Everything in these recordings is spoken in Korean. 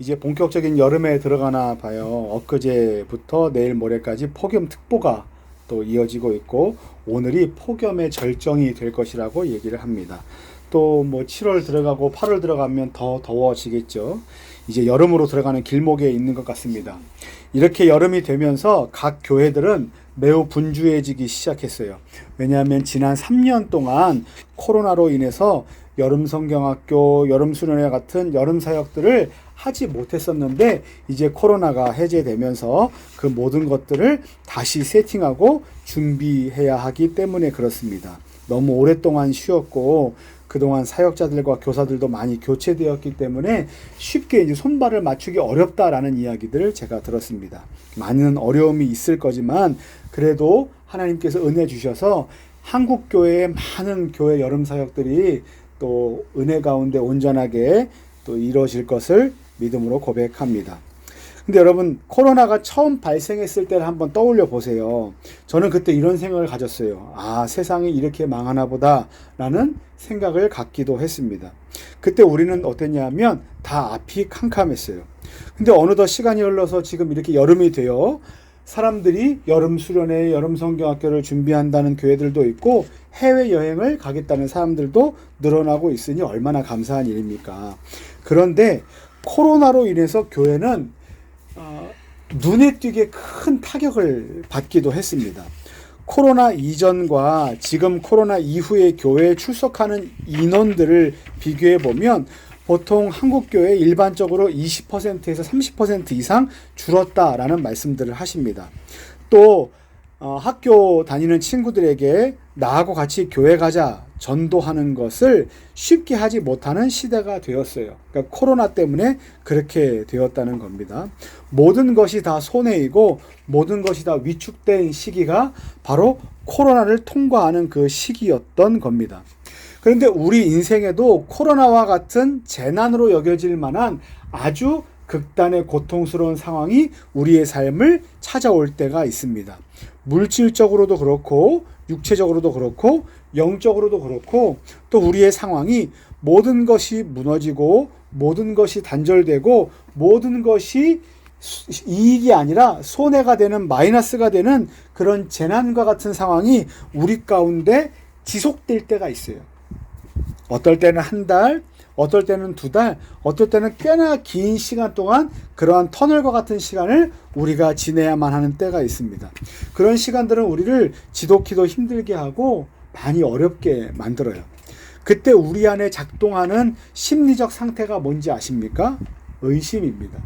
이제 본격적인 여름에 들어가나 봐요. 엊그제부터 내일 모레까지 폭염특보가 또 이어지고 있고, 오늘이 폭염의 절정이 될 것이라고 얘기를 합니다. 또 뭐 7월 들어가고 8월 들어가면 더 더워지겠죠. 이제 여름으로 들어가는 길목에 있는 것 같습니다. 이렇게 여름이 되면서 각 교회들은 매우 분주해지기 시작했어요. 왜냐하면 지난 3년 동안 코로나로 인해서 여름 성경학교, 여름 수련회 같은 여름 사역들을 하지 못했었는데, 이제 코로나가 해제되면서 그 모든 것들을 다시 세팅하고 준비해야 하기 때문에 그렇습니다. 너무 오랫동안 쉬었고 그동안 사역자들과 교사들도 많이 교체되었기 때문에 쉽게 이제 손발을 맞추기 어렵다라는 이야기들을 제가 들었습니다. 많은 어려움이 있을 거지만 그래도 하나님께서 은혜 주셔서 한국 교회의 많은 교회 여름 사역들이 또 은혜 가운데 온전하게 또 이루어질 것을 믿음으로 고백합니다. 근데 여러분, 코로나가 처음 발생했을 때를 한번 떠올려 보세요. 저는 그때 이런 생각을 가졌어요. 아, 세상이 이렇게 망하나 보다 라는 생각을 갖기도 했습니다. 그때 우리는 어땠냐면 다 앞이 캄캄했어요. 근데 어느덧 시간이 흘러서 지금 이렇게 여름이 되어 사람들이 여름 수련회, 여름 성경학교를 준비한다는 교회들도 있고 해외여행을 가겠다는 사람들도 늘어나고 있으니 얼마나 감사한 일입니까? 그런데 코로나로 인해서 교회는 눈에 띄게 큰 타격을 받기도 했습니다. 코로나 이전과 지금 코로나 이후에 교회에 출석하는 인원들을 비교해 보면 보통 한국교회 일반적으로 20%에서 30% 이상 줄었다라는 말씀들을 하십니다. 또 학교 다니는 친구들에게 나하고 같이 교회 가자 전도하는 것을 쉽게 하지 못하는 시대가 되었어요. 그러니까 코로나 때문에 그렇게 되었다는 겁니다. 모든 것이 다 손해이고 모든 것이 다 위축된 시기가 바로 코로나를 통과하는 그 시기였던 겁니다. 그런데 우리 인생에도 코로나와 같은 재난으로 여겨질 만한 아주 극단의 고통스러운 상황이 우리의 삶을 찾아올 때가 있습니다. 물질적으로도 그렇고 육체적으로도 그렇고 영적으로도 그렇고, 또 우리의 상황이 모든 것이 무너지고 모든 것이 단절되고 모든 것이 이익이 아니라 손해가 되는, 마이너스가 되는 그런 재난과 같은 상황이 우리 가운데 지속될 때가 있어요. 어떨 때는 한 달, 어떨 때는 두 달, 어떨 때는 꽤나 긴 시간 동안 그러한 터널과 같은 시간을 우리가 지내야만 하는 때가 있습니다. 그런 시간들은 우리를 지독히도 힘들게 하고 많이 어렵게 만들어요. 그때 우리 안에 작동하는 심리적 상태가 뭔지 아십니까? 의심입니다.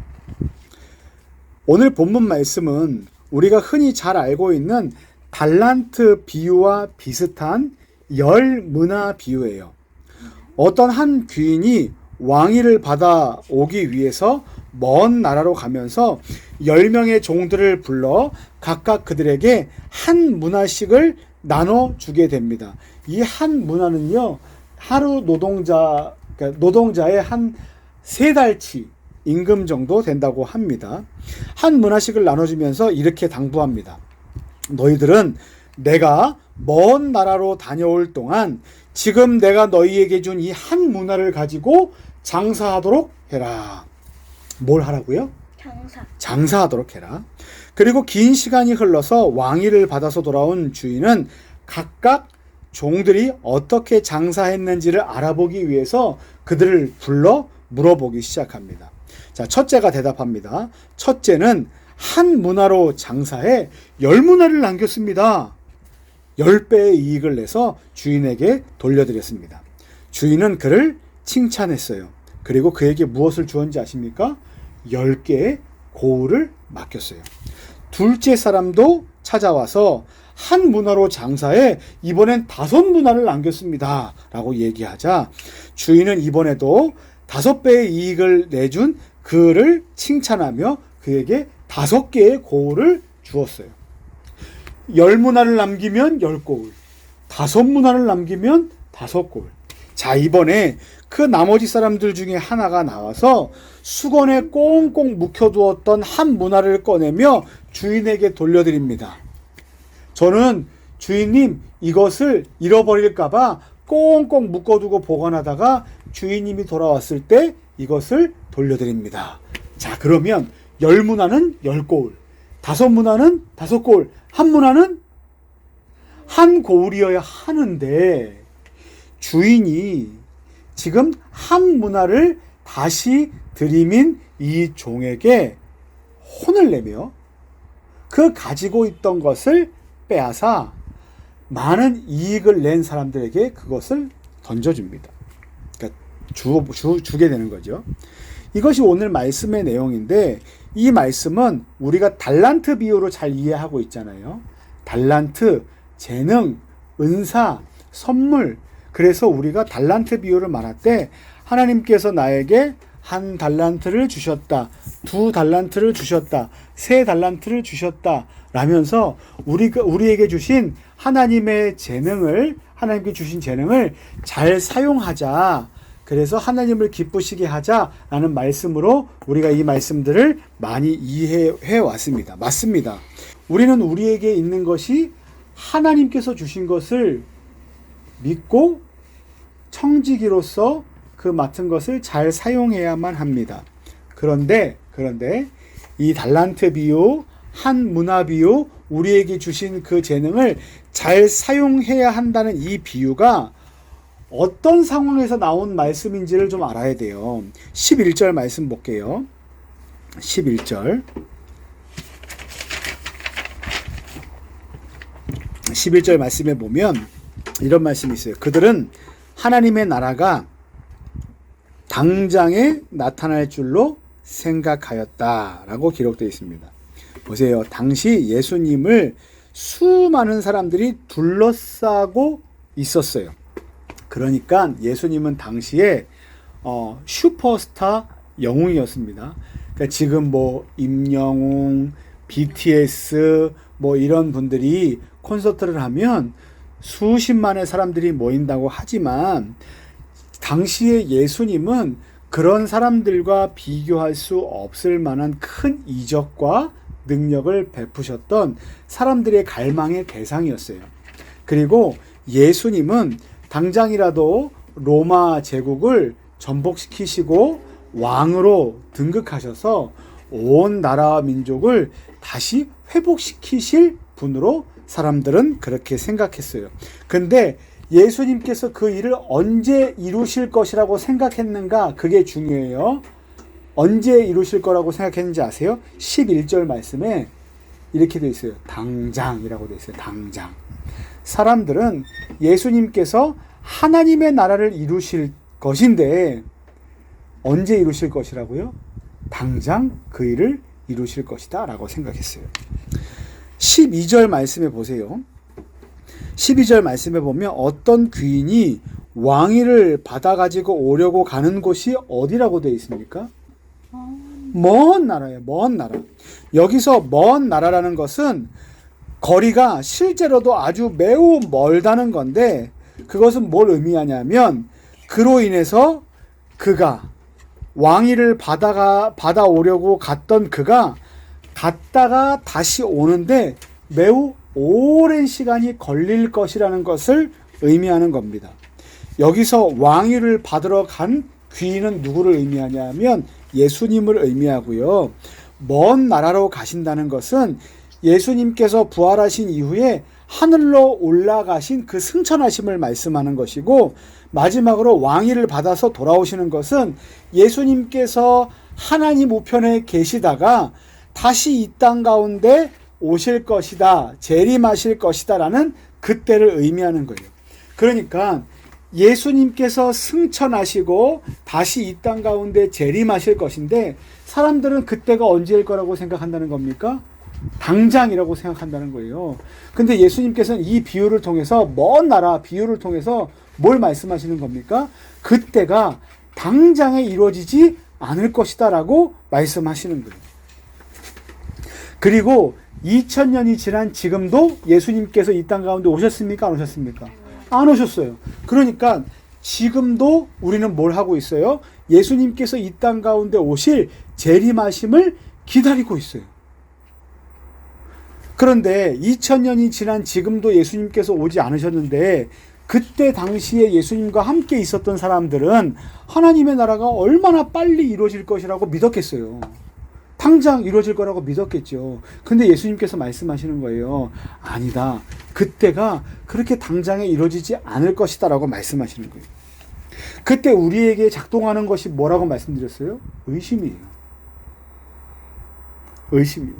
오늘 본문 말씀은 우리가 흔히 잘 알고 있는 달란트 비유와 비슷한 열 문화 비유예요. 어떤 한 귀인이 왕위를 받아 오기 위해서 먼 나라로 가면서 10명의 종들을 불러 각각 그들에게 한 문화씩을 나눠주게 됩니다. 이 한 문화는요, 하루 노동자의 한 3달치 임금 정도 된다고 합니다. 한 문화씩을 나눠주면서 이렇게 당부합니다. 너희들은 내가 먼 나라로 다녀올 동안 지금 내가 너희에게 준 이 한 문화를 가지고 장사하도록 해라. 뭘 하라고요? 장사하도록 해라. 그리고 긴 시간이 흘러서 왕위를 받아서 돌아온 주인은 각각 종들이 어떻게 장사했는지를 알아보기 위해서 그들을 불러 물어보기 시작합니다. 자, 첫째가 대답합니다. 첫째는 한 문화로 장사해 10문화를 남겼습니다. 10배의 이익을 내서 주인에게 돌려드렸습니다. 주인은 그를 칭찬했어요. 그리고 그에게 무엇을 주었는지 아십니까? 10개의 고을을 맡겼어요. 둘째 사람도 찾아와서 한 문화로 장사해 이번엔 5문화를 남겼습니다 라고 얘기하자, 주인은 이번에도 5배의 이익을 내준 그를 칭찬하며 그에게 5개의 고을을 주었어요. 10문화를 남기면 10고을, 5문화를 남기면 5고을. 자, 이번에 그 나머지 사람들 중에 하나가 나와서 수건에 꽁꽁 묵혀두었던 한 문화를 꺼내며 주인에게 돌려드립니다. 저는 주인님, 이것을 잃어버릴까봐 꽁꽁 묶어두고 보관하다가 주인님이 돌아왔을 때 이것을 돌려드립니다. 자, 그러면 10문화는 10고울, 5문화는 5고울, 1문화는 1고울이어야 하는데 주인이 지금 1문화를 다시 들이민 이 종에게 혼을 내며 그 가지고 있던 것을 빼앗아 많은 이익을 낸 사람들에게 그것을 던져줍니다. 그러니까 주게 되는 거죠. 이것이 오늘 말씀의 내용인데 이 말씀은 우리가 달란트 비유로 잘 이해하고 있잖아요. 달란트, 재능, 은사, 선물. 그래서 우리가 달란트 비유를 말할 때 하나님께서 나에게 1달란트를 주셨다, 2달란트를 주셨다, 3달란트를 주셨다 라면서 우리에게 주신 하나님의 재능을, 하나님께 주신 재능을 잘 사용하자. 그래서 하나님을 기쁘시게 하자라는 말씀으로 우리가 이 말씀들을 많이 이해해 왔습니다. 맞습니다. 우리는 우리에게 있는 것이 하나님께서 주신 것을 믿고 청지기로서 그 맡은 것을 잘 사용해야만 합니다. 그런데 이 달란트 비유, 1문화 비유, 우리에게 주신 그 재능을 잘 사용해야 한다는 이 비유가 어떤 상황에서 나온 말씀인지를 좀 알아야 돼요. 11절 말씀 볼게요. 11절 말씀에 보면 이런 말씀이 있어요. 그들은 하나님의 나라가 당장에 나타날 줄로 생각하였다라고 기록되어 있습니다. 보세요. 당시 예수님을 수많은 사람들이 둘러싸고 있었어요. 그러니까 예수님은 당시에 슈퍼스타 영웅이었습니다. 그러니까 지금 뭐 임영웅, BTS 뭐 이런 분들이 콘서트를 하면 수십만의 사람들이 모인다고 하지만 당시에 예수님은 그런 사람들과 비교할 수 없을 만한 큰 이적과 능력을 베푸셨던 사람들의 갈망의 대상이었어요. 그리고 예수님은 당장이라도 로마 제국을 전복시키시고 왕으로 등극하셔서 온 나라와 민족을 다시 회복시키실 분으로 사람들은 그렇게 생각했어요. 근데 예수님께서 그 일을 언제 이루실 것이라고 생각했는가? 그게 중요해요. 언제 이루실 거라고 생각했는지 아세요? 11절 말씀에 이렇게 되어 있어요. 당장이라고 되어 있어요. 당장. 사람들은 예수님께서 하나님의 나라를 이루실 것인데 언제 이루실 것이라고요? 당장 그 일을 이루실 것이다 라고 생각했어요. 12절 말씀에 보세요. 12절 말씀에 보면 어떤 귀인이 왕위를 받아가지고 오려고 가는 곳이 어디라고 되어 있습니까? 먼 나라예요. 먼 나라. 여기서 먼 나라라는 것은 거리가 실제로도 아주 매우 멀다는 건데 그것은 뭘 의미하냐면 그로 인해서 그가 왕위를 받아오려고 갔던 그가 갔다가 다시 오는데 매우 오랜 시간이 걸릴 것이라는 것을 의미하는 겁니다. 여기서 왕위를 받으러 간 귀인은 누구를 의미하냐면 예수님을 의미하고요. 먼 나라로 가신다는 것은 예수님께서 부활하신 이후에 하늘로 올라가신 그 승천하심을 말씀하는 것이고 마지막으로 왕위를 받아서 돌아오시는 것은 예수님께서 하나님 우편에 계시다가 다시 이 땅 가운데 오실 것이다, 재림하실 것이다 라는 그때를 의미하는 거예요. 그러니까 예수님께서 승천하시고 다시 이 땅 가운데 재림하실 것인데 사람들은 그때가 언제일 거라고 생각한다는 겁니까? 당장이라고 생각한다는 거예요. 근데 예수님께서는 이 비유를 통해서 먼 나라 비유를 통해서 뭘 말씀하시는 겁니까? 그때가 당장에 이루어지지 않을 것이다 라고 말씀하시는 거예요. 그리고 2000년이 지난 지금도 예수님께서 이 땅 가운데 오셨습니까? 안 오셨습니까? 안 오셨어요. 그러니까 지금도 우리는 뭘 하고 있어요? 예수님께서 이 땅 가운데 오실 재림하심을 기다리고 있어요. 그런데 2000년이 지난 지금도 예수님께서 오지 않으셨는데 그때 당시에 예수님과 함께 있었던 사람들은 하나님의 나라가 얼마나 빨리 이루어질 것이라고 믿었겠어요. 당장 이루어질 거라고 믿었겠죠. 근데 예수님께서 말씀하시는 거예요. 아니다. 그때가 그렇게 당장에 이루어지지 않을 것이다 라고 말씀하시는 거예요. 그때 우리에게 작동하는 것이 뭐라고 말씀드렸어요? 의심이에요. 의심이에요.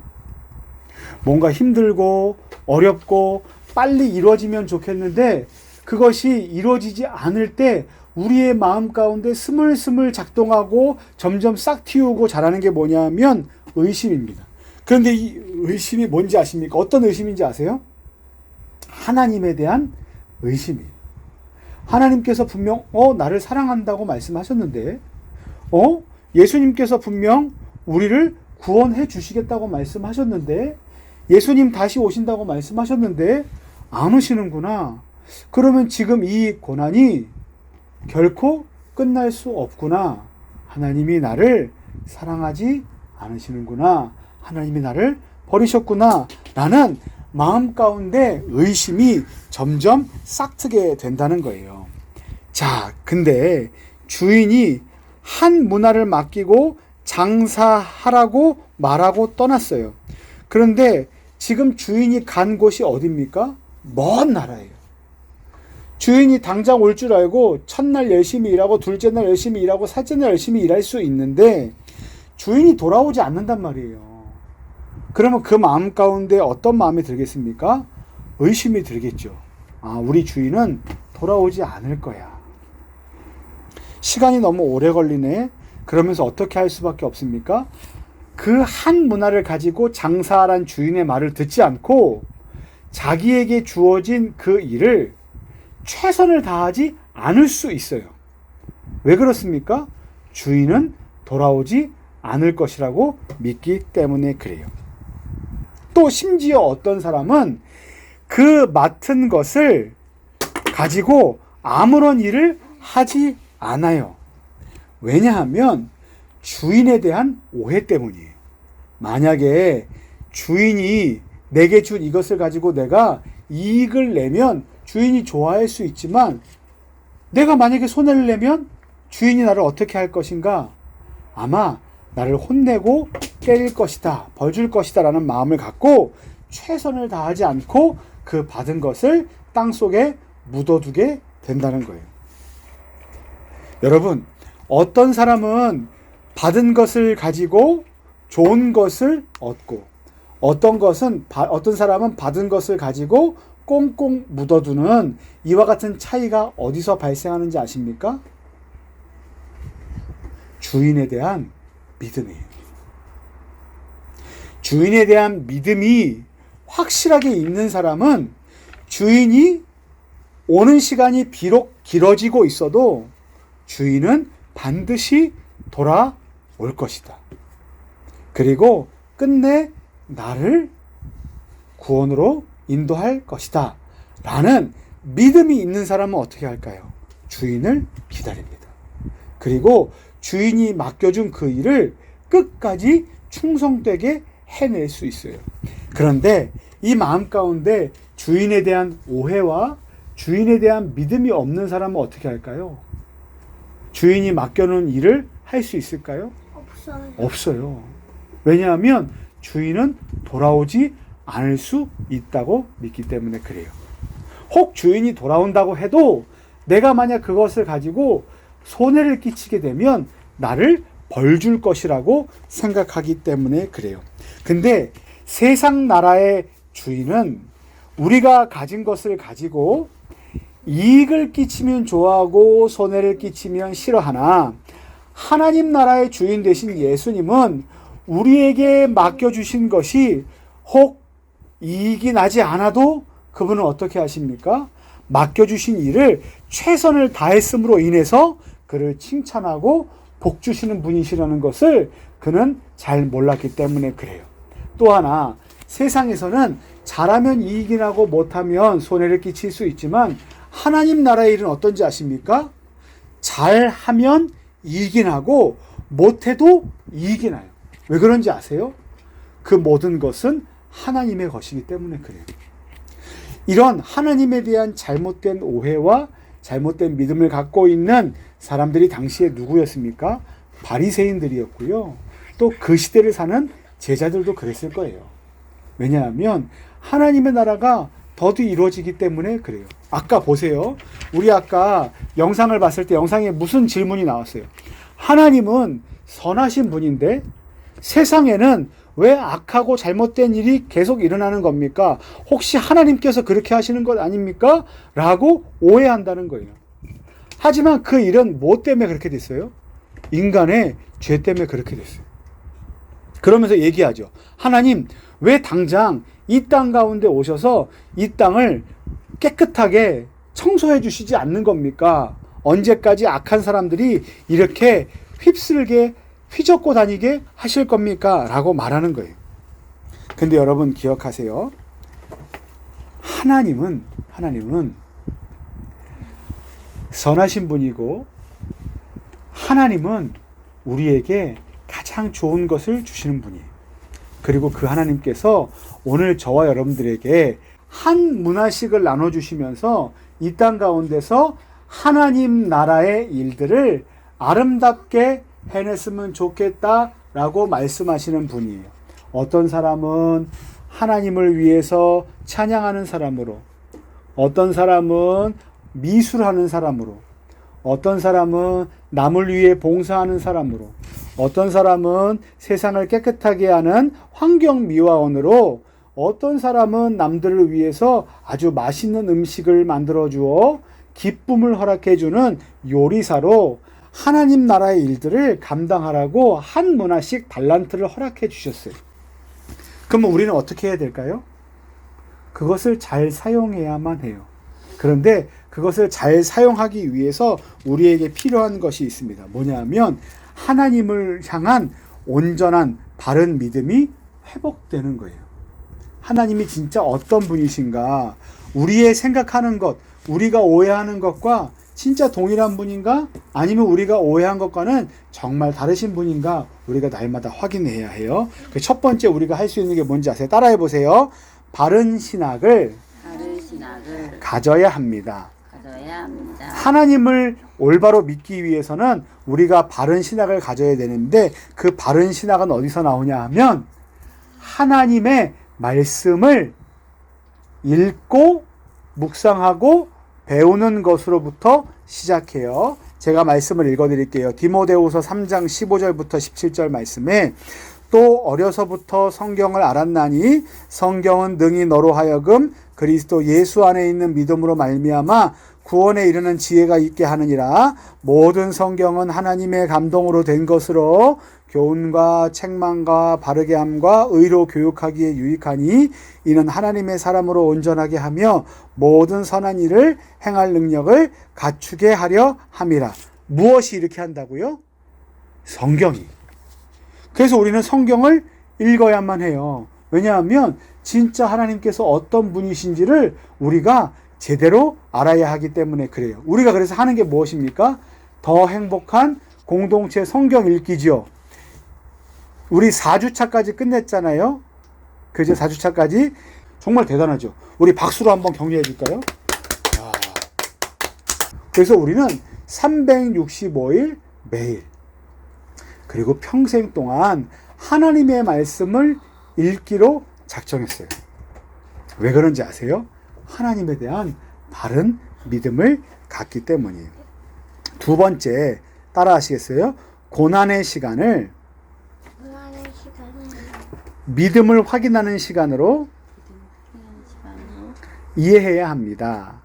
뭔가 힘들고 어렵고 빨리 이루어지면 좋겠는데 그것이 이루어지지 않을 때 우리의 마음 가운데 스물스물 작동하고 점점 싹 틔우고 자라는 게 뭐냐면 의심입니다. 그런데 이 의심이 뭔지 아십니까? 어떤 의심인지 아세요? 하나님에 대한 의심이에요. 하나님께서 분명 나를 사랑한다고 말씀하셨는데 예수님께서 분명 우리를 구원해 주시겠다고 말씀하셨는데 예수님 다시 오신다고 말씀하셨는데 안 오시는구나. 그러면 지금 이 고난이 결코 끝날 수 없구나. 하나님이 나를 사랑하지 않으시는구나. 하나님이 나를 버리셨구나. 라는 마음 가운데 의심이 점점 싹트게 된다는 거예요. 자, 근데 주인이 한 문화를 맡기고 장사하라고 말하고 떠났어요. 그런데 지금 주인이 간 곳이 어디입니까? 먼 나라예요. 주인이 당장 올 줄 알고 첫날 열심히 일하고 둘째 날 열심히 일하고 셋째 날 열심히 일할 수 있는데 주인이 돌아오지 않는단 말이에요. 그러면 그 마음 가운데 어떤 마음이 들겠습니까? 의심이 들겠죠. 우리 주인은 돌아오지 않을 거야. 시간이 너무 오래 걸리네. 그러면서 어떻게 할 수밖에 없습니까? 그 한 문화를 가지고 장사하란 주인의 말을 듣지 않고 자기에게 주어진 그 일을 최선을 다하지 않을 수 있어요. 왜 그렇습니까? 주인은 돌아오지 않을 것이라고 믿기 때문에 그래요. 또 심지어 어떤 사람은 그 맡은 것을 가지고 아무런 일을 하지 않아요. 왜냐하면 주인에 대한 오해 때문이에요. 만약에 주인이 내게 준 이것을 가지고 내가 이익을 내면 주인이 좋아할 수 있지만 내가 만약에 손해를 내면 주인이 나를 어떻게 할 것인가? 아마 나를 혼내고 때릴 것이다, 벌줄 것이다 라는 마음을 갖고 최선을 다하지 않고 그 받은 것을 땅속에 묻어두게 된다는 거예요. 여러분, 어떤 사람은 받은 것을 가지고 좋은 것을 얻고 어떤 사람은 받은 것을 가지고 꽁꽁 묻어두는 이와 같은 차이가 어디서 발생하는지 아십니까? 주인에 대한 믿음이에요. 주인에 대한 믿음이 확실하게 있는 사람은 주인이 오는 시간이 비록 길어지고 있어도 주인은 반드시 돌아올 것이다. 그리고 끝내 나를 구원으로 인도할 것이다. 라는 믿음이 있는 사람은 어떻게 할까요? 주인을 기다립니다. 그리고 주인이 맡겨준 그 일을 끝까지 충성되게 해낼 수 있어요. 그런데 이 마음 가운데 주인에 대한 오해와 주인에 대한 믿음이 없는 사람은 어떻게 할까요? 주인이 맡겨놓은 일을 할 수 있을까요? 없어요. 왜냐하면 주인은 돌아오지 않을 수 있다고 믿기 때문에 그래요. 혹 주인이 돌아온다고 해도 내가 만약 그것을 가지고 손해를 끼치게 되면 나를 벌줄 것이라고 생각하기 때문에 그래요. 근데 세상 나라의 주인은 우리가 가진 것을 가지고 이익을 끼치면 좋아하고 손해를 끼치면 싫어하나 하나님 나라의 주인 되신 예수님은 우리에게 맡겨주신 것이 혹 이익이 나지 않아도 그분은 어떻게 하십니까? 맡겨주신 일을 최선을 다했음으로 인해서 그를 칭찬하고 복 주시는 분이시라는 것을 그는 잘 몰랐기 때문에 그래요. 또 하나, 세상에서는 잘하면 이익이 나고 못하면 손해를 끼칠 수 있지만 하나님 나라의 일은 어떤지 아십니까? 잘하면 이익이 나고 못해도 이익이 나요. 왜 그런지 아세요? 그 모든 것은 하나님의 것이기 때문에 그래요. 이런 하나님에 대한 잘못된 오해와 잘못된 믿음을 갖고 있는 사람들이 당시에 누구였습니까? 바리새인들이었고요. 또 그 시대를 사는 제자들도 그랬을 거예요. 왜냐하면 하나님의 나라가 더디 이루어지기 때문에 그래요. 아까 보세요. 우리 아까 영상을 봤을 때 영상에 무슨 질문이 나왔어요? 하나님은 선하신 분인데 세상에는 왜 악하고 잘못된 일이 계속 일어나는 겁니까? 혹시 하나님께서 그렇게 하시는 것 아닙니까? 라고 오해한다는 거예요. 하지만 그 일은 뭐 때문에 그렇게 됐어요? 인간의 죄 때문에 그렇게 됐어요. 그러면서 얘기하죠. 하나님, 왜 당장 이 땅 가운데 오셔서 이 땅을 깨끗하게 청소해 주시지 않는 겁니까? 언제까지 악한 사람들이 이렇게 휩쓸게 휘젓고 다니게 하실 겁니까? 라고 말하는 거예요. 근데 여러분 기억하세요. 하나님은 선하신 분이고 하나님은 우리에게 가장 좋은 것을 주시는 분이에요. 그리고 그 하나님께서 오늘 저와 여러분들에게 한 문화식을 나눠주시면서 이 땅 가운데서 하나님 나라의 일들을 아름답게 해냈으면 좋겠다라고 말씀하시는 분이에요. 어떤 사람은 하나님을 위해서 찬양하는 사람으로, 어떤 사람은 미술하는 사람으로, 어떤 사람은 남을 위해 봉사하는 사람으로, 어떤 사람은 세상을 깨끗하게 하는 환경미화원으로, 어떤 사람은 남들을 위해서 아주 맛있는 음식을 만들어 주어 기쁨을 허락해 주는 요리사로 하나님 나라의 일들을 감당하라고 한 문화씩 달란트를 허락해 주셨어요. 그러면 우리는 어떻게 해야 될까요? 그것을 잘 사용해야만 해요. 그런데 그것을 잘 사용하기 위해서 우리에게 필요한 것이 있습니다. 뭐냐면 하나님을 향한 온전한 바른 믿음이 회복되는 거예요. 하나님이 진짜 어떤 분이신가? 우리의 생각하는 것, 우리가 오해하는 것과 진짜 동일한 분인가? 아니면 우리가 오해한 것과는 정말 다르신 분인가? 우리가 날마다 확인해야 해요. 첫 번째 우리가 할 수 있는 게 뭔지 아세요? 따라해 보세요. 바른 신학을 가져야 합니다. 하나님을 올바로 믿기 위해서는 우리가 바른 신학을 가져야 되는데 그 바른 신학은 어디서 나오냐 하면 하나님의 말씀을 읽고 묵상하고 배우는 것으로부터 시작해요. 제가 말씀을 읽어드릴게요. 디모데후서 3장 15절부터 17절 말씀에 또 어려서부터 성경을 알았나니 성경은 능히 너로 하여금 그리스도 예수 안에 있는 믿음으로 말미암아 구원에 이르는 지혜가 있게 하느니라. 모든 성경은 하나님의 감동으로 된 것으로 교훈과 책망과 바르게 함과 의로 교육하기에 유익하니 이는 하나님의 사람으로 온전하게 하며 모든 선한 일을 행할 능력을 갖추게 하려 함이라. 무엇이 이렇게 한다고요? 성경이. 그래서 우리는 성경을 읽어야만 해요. 왜냐하면 진짜 하나님께서 어떤 분이신지를 우리가 제대로 알아야 하기 때문에 그래요. 우리가 그래서 하는 게 무엇입니까? 더 행복한 공동체 성경 읽기지요. 우리 4주차까지 끝냈잖아요. 그죠? 4주차까지. 정말 대단하죠. 우리 박수로 한번 격려해 줄까요? 그래서 우리는 365일 매일 그리고 평생 동안 하나님의 말씀을 읽기로 작정했어요. 왜 그런지 아세요? 하나님에 대한 바른 믿음을 갖기 때문이에요. 두 번째, 따라 하시겠어요? 고난의 시간을 믿음을 확인하는 시간으로 이해해야 합니다.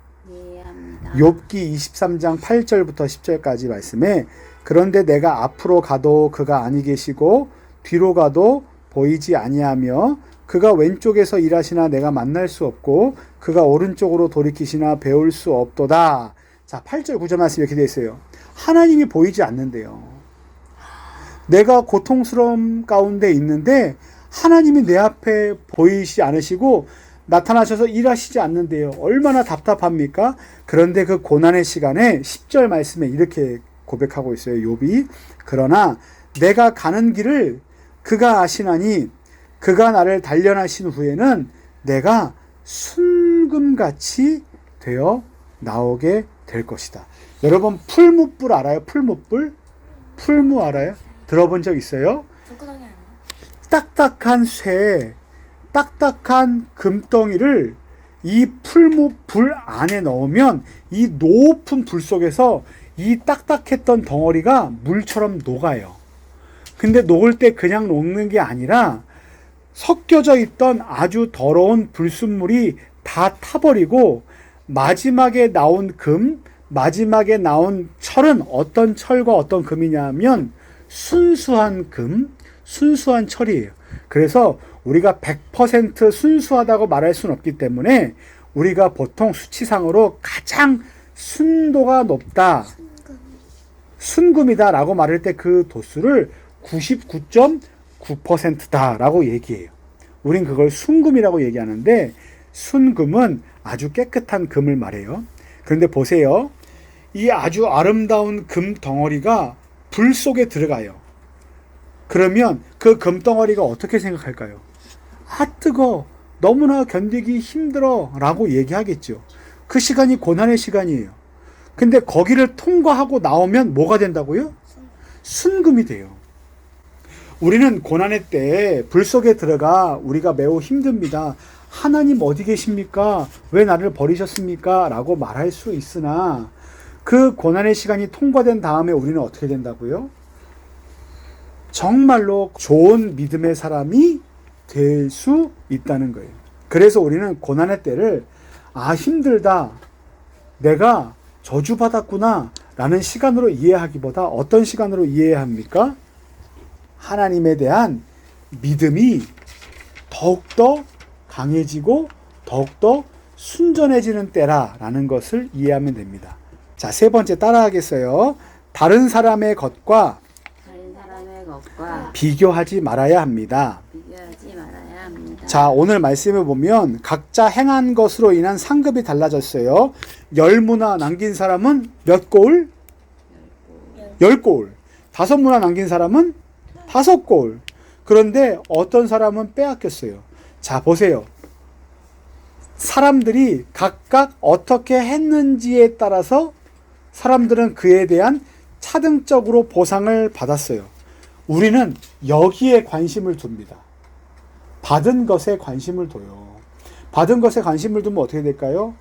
욥기 23장 8절부터 10절까지 말씀에 그런데 내가 앞으로 가도 그가 아니 계시고 뒤로 가도 보이지 아니하며 그가 왼쪽에서 일하시나 내가 만날 수 없고 그가 오른쪽으로 돌이키시나 배울 수 없도다. 자, 8절 9절 말씀이 이렇게 되어 있어요. 하나님이 보이지 않는데요. 내가 고통스러움 가운데 있는데 하나님이 내 앞에 보이지 않으시고 나타나셔서 일하시지 않는데요. 얼마나 답답합니까? 그런데 그 고난의 시간에 10절 말씀에 이렇게 고백하고 있어요. 욥이. 그러나 내가 가는 길을 그가 아시나니 그가 나를 단련하신 후에는 내가 순금같이 되어 나오게 될 것이다. 여러분 풀무불 알아요? 풀무불? 풀무 알아요? 들어본 적 있어요? 젓가락이 딱딱한 쇠, 딱딱한 금덩이를 이 풀무 불 안에 넣으면 이 높은 불 속에서 이 딱딱했던 덩어리가 물처럼 녹아요. 근데 녹을 때 그냥 녹는 게 아니라 섞여져 있던 아주 더러운 불순물이 다 타버리고 마지막에 나온 금, 마지막에 나온 철은 어떤 철과 어떤 금이냐면 순수한 금, 순수한 철이에요. 그래서 우리가 100% 순수하다고 말할 수는 없기 때문에 우리가 보통 수치상으로 가장 순도가 높다, 순금이다 라고 말할 때 그 도수를 99.9%다 라고 얘기해요. 우린 그걸 순금이라고 얘기하는데 순금은 아주 깨끗한 금을 말해요. 그런데 보세요. 이 아주 아름다운 금 덩어리가 불 속에 들어가요. 그러면 그 금덩어리가 어떻게 생각할까요? 아, 뜨거, 너무나 견디기 힘들어 라고 얘기하겠죠. 그 시간이 고난의 시간이에요. 근데 거기를 통과하고 나오면 뭐가 된다고요? 순금이 돼요. 우리는 고난의 때에 불 속에 들어가 우리가 매우 힘듭니다. 하나님 어디 계십니까? 왜 나를 버리셨습니까? 라고 말할 수 있으나 그 고난의 시간이 통과된 다음에 우리는 어떻게 된다고요? 정말로 좋은 믿음의 사람이 될 수 있다는 거예요. 그래서 우리는 고난의 때를 힘들다, 내가 저주받았구나 라는 시간으로 이해하기보다 어떤 시간으로 이해해야 합니까? 하나님에 대한 믿음이 더욱더 강해지고 더욱더 순전해지는 때라라는 것을 이해하면 됩니다. 자, 세 번째 따라하겠어요. 다른 사람의 것과 비교하지 말아야 합니다. 자, 오늘 말씀을 보면 각자 행한 것으로 인한 상급이 달라졌어요. 10문화 남긴 사람은 몇 고울? 10고울. 5문화 남긴 사람은 5고울. 그런데 어떤 사람은 빼앗겼어요. 자, 보세요. 사람들이 각각 어떻게 했는지에 따라서 사람들은 그에 대한 차등적으로 보상을 받았어요. 우리는 여기에 관심을 둡니다. 받은 것에 관심을 둬요. 받은 것에 관심을 두면 어떻게 될까요?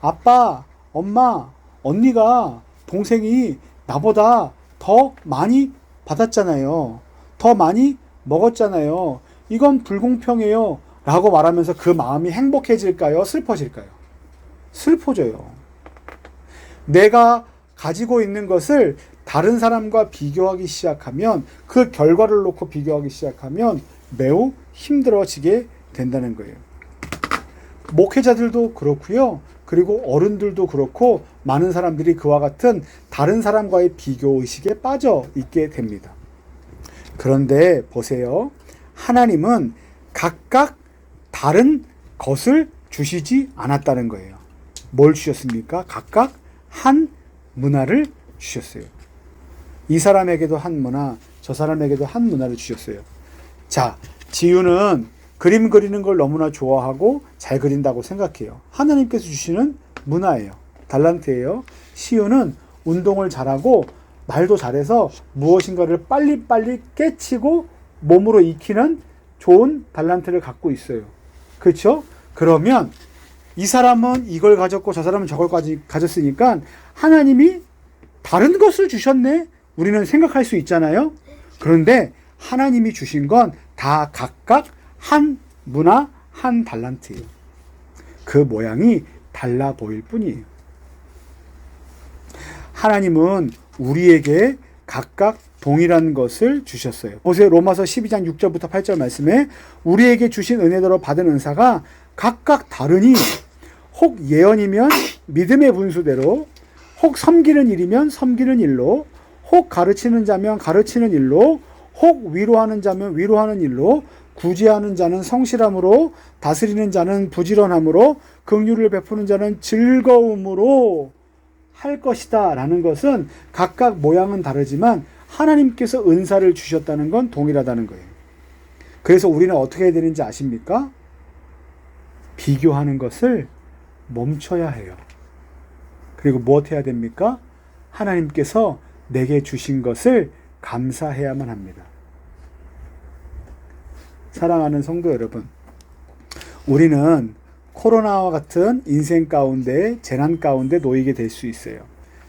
아빠, 엄마, 언니가, 동생이 나보다 더 많이 받았잖아요. 더 많이 먹었잖아요. 이건 불공평해요. 라고 말하면서 그 마음이 행복해질까요? 슬퍼질까요? 슬퍼져요. 내가 가지고 있는 것을 다른 사람과 비교하기 시작하면, 그 결과를 놓고 비교하기 시작하면 매우 힘들어지게 된다는 거예요. 목회자들도 그렇고요. 그리고 어른들도 그렇고 많은 사람들이 그와 같은 다른 사람과의 비교의식에 빠져 있게 됩니다. 그런데 보세요. 하나님은 각각 다른 것을 주시지 않았다는 거예요. 뭘 주셨습니까? 각각 한 문화를 주셨어요. 이 사람에게도 한 문화, 저 사람에게도 한 문화를 주셨어요. 자, 지우는 그림 그리는 걸 너무나 좋아하고 잘 그린다고 생각해요. 하나님께서 주시는 문화예요. 달란트예요. 시우는 운동을 잘하고 말도 잘해서 무엇인가를 빨리빨리 깨치고 몸으로 익히는 좋은 달란트를 갖고 있어요. 그렇죠? 그러면 이 사람은 이걸 가졌고 저 사람은 저걸 가졌으니까 하나님이 다른 것을 주셨네? 우리는 생각할 수 있잖아요. 그런데 하나님이 주신 건 다 각각 한 문화, 한 달란트예요. 그 모양이 달라 보일 뿐이에요. 하나님은 우리에게 각각 동일한 것을 주셨어요. 보세요. 로마서 12장 6절부터 8절 말씀에 우리에게 주신 은혜대로 받은 은사가 각각 다르니 혹 예언이면 믿음의 분수대로, 혹 섬기는 일이면 섬기는 일로, 혹 가르치는 자면 가르치는 일로, 혹 위로하는 자면 위로하는 일로, 구제하는 자는 성실함으로, 다스리는 자는 부지런함으로, 긍휼을 베푸는 자는 즐거움으로 할 것이다 라는 것은 각각 모양은 다르지만 하나님께서 은사를 주셨다는 건 동일하다는 거예요. 그래서 우리는 어떻게 해야 되는지 아십니까? 비교하는 것을 멈춰야 해요. 그리고 무엇 해야 됩니까? 하나님께서 내게 주신 것을 감사해야만 합니다. 사랑하는 성도 여러분, 우리는 코로나와 같은 인생 가운데, 재난 가운데 놓이게 될 수 있어요.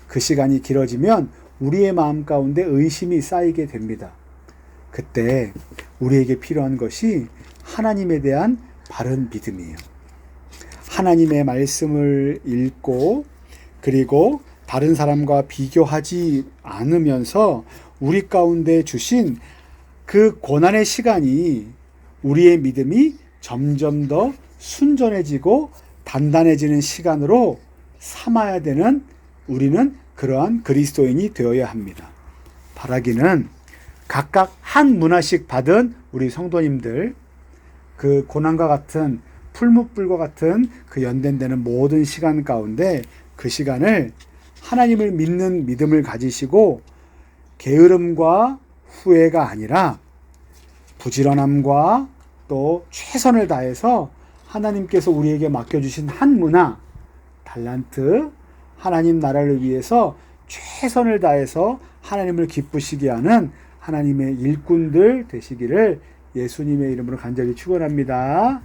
그 시간이 길어지면 우리의 마음 가운데 의심이 쌓이게 됩니다. 그때 우리에게 필요한 것이 하나님에 대한 바른 믿음이에요. 하나님의 말씀을 읽고 그리고 다른 사람과 비교하지 않으면서 우리 가운데 주신 그 고난의 시간이 우리의 믿음이 점점 더 순전해지고 단단해지는 시간으로 삼아야 되는 우리는 그러한 그리스도인이 되어야 합니다. 바라기는 각각 한 문화씩 받은 우리 성도님들, 그 고난과 같은 풀무불과 같은 그 연단되는 모든 시간 가운데 그 시간을 하나님을 믿는 믿음을 가지시고 게으름과 후회가 아니라 부지런함과 또 최선을 다해서 하나님께서 우리에게 맡겨주신 한 문화, 달란트, 하나님 나라를 위해서 최선을 다해서 하나님을 기쁘시게 하는 하나님의 일꾼들 되시기를 예수님의 이름으로 간절히 축원합니다.